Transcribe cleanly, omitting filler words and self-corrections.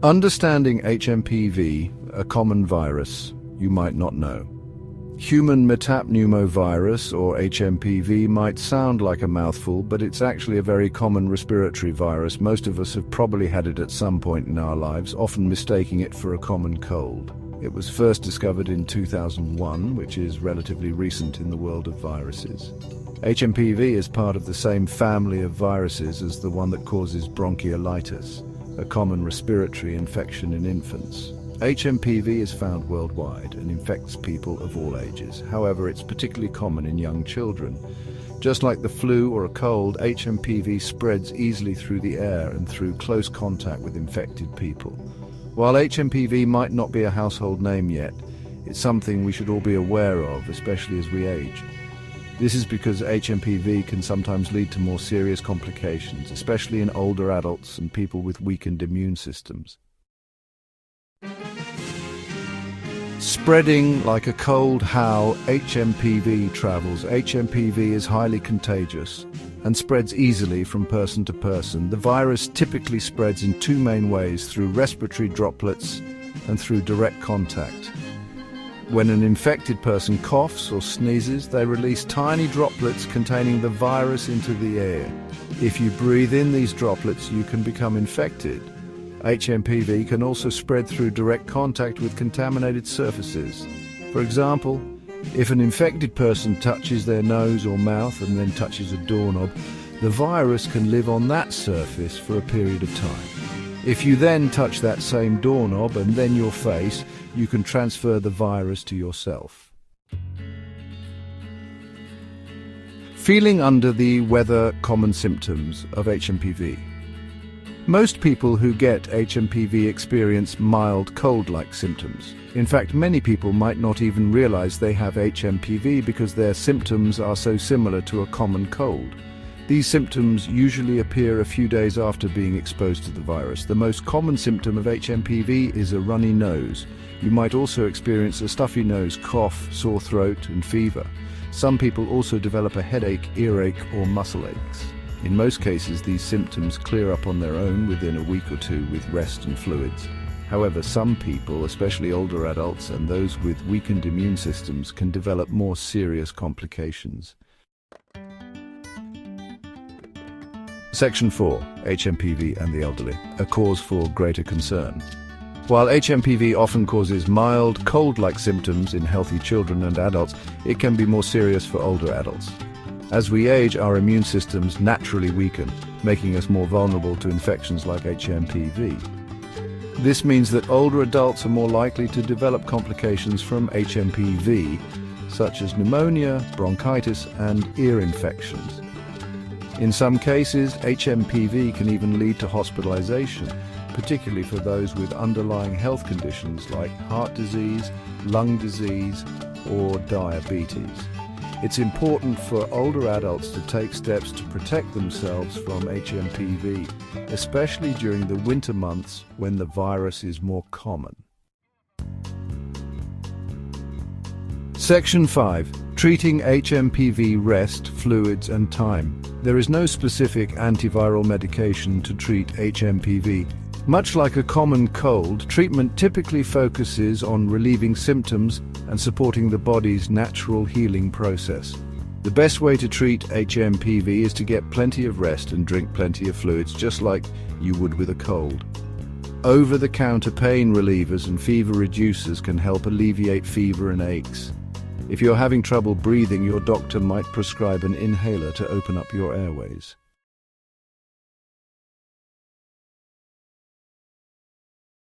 Understanding HMPV, a common virus you might not know. Human metapneumovirus, or HMPV, might sound like a mouthful, but it's actually a very common respiratory virus. Most of us have probably had it at some point in our lives, often mistaking it for a common cold. It was first discovered in 2001, which is relatively recent in the world of viruses. HMPV is part of the same family of viruses as the one that causes bronchiolitis, a common respiratory infection in infants. HMPV is found worldwide and infects people of all ages. However, it's particularly common in young children. Just like the flu or a cold, HMPV spreads easily through the air and through close contact with infected people. While HMPV might not be a household name yet, it's something we should all be aware of, especially as we age. This is because HMPV can sometimes lead to more serious complications, especially in older adults and people with weakened immune systems. Spreading like a cold, how HMPV travels. HMPV is highly contagious and spreads easily from person to person. The virus typically spreads in two main ways: through respiratory droplets and through direct contact. When an infected person coughs or sneezes, they release tiny droplets containing the virus into the air. If you breathe in these droplets, you can become infected. HMPV can also spread through direct contact with contaminated surfaces. For example, if an infected person touches their nose or mouth and then touches a doorknob, the virus can live on that surface for a period of time. If you then touch that same doorknob and then your face, you can transfer the virus to yourself. Feeling under the weather, common symptoms of HMPV. Most people who get HMPV experience mild cold-like symptoms. In fact, many people might not even realize they have HMPV because their symptoms are so similar to a common cold. These symptoms usually appear a few days after being exposed to the virus. The most common symptom of HMPV is a runny nose. You might also experience a stuffy nose, cough, sore throat, and fever. Some people also develop a headache, earache, or muscle aches. In most cases, these symptoms clear up on their own within a week or two with rest and fluids. However, some people, especially older adults and those with weakened immune systems, can develop more serious complications. Section 4. HMPV and the elderly, a cause for greater concern. While HMPV often causes mild, cold-like symptoms in healthy children and adults, it can be more serious for older adults. As we age, our immune systems naturally weaken, making us more vulnerable to infections like HMPV. This means that older adults are more likely to develop complications from HMPV, such as pneumonia, bronchitis, and ear infections. In some cases, HMPV can even lead to hospitalization, particularly for those with underlying health conditions like heart disease, lung disease, or diabetes. It's important for older adults to take steps to protect themselves from HMPV, especially during the winter months when the virus is more common. Section 5. Treating HMPV: rest, fluids, and time. There is no specific antiviral medication to treat HMPV. Much like a common cold, treatment typically focuses on relieving symptoms and supporting the body's natural healing process. The best way to treat HMPV is to get plenty of rest and drink plenty of fluids, just like you would with a cold. Over-the-counter pain relievers and fever reducers can help alleviate fever and aches. If you're having trouble breathing, your doctor might prescribe an inhaler to open up your airways.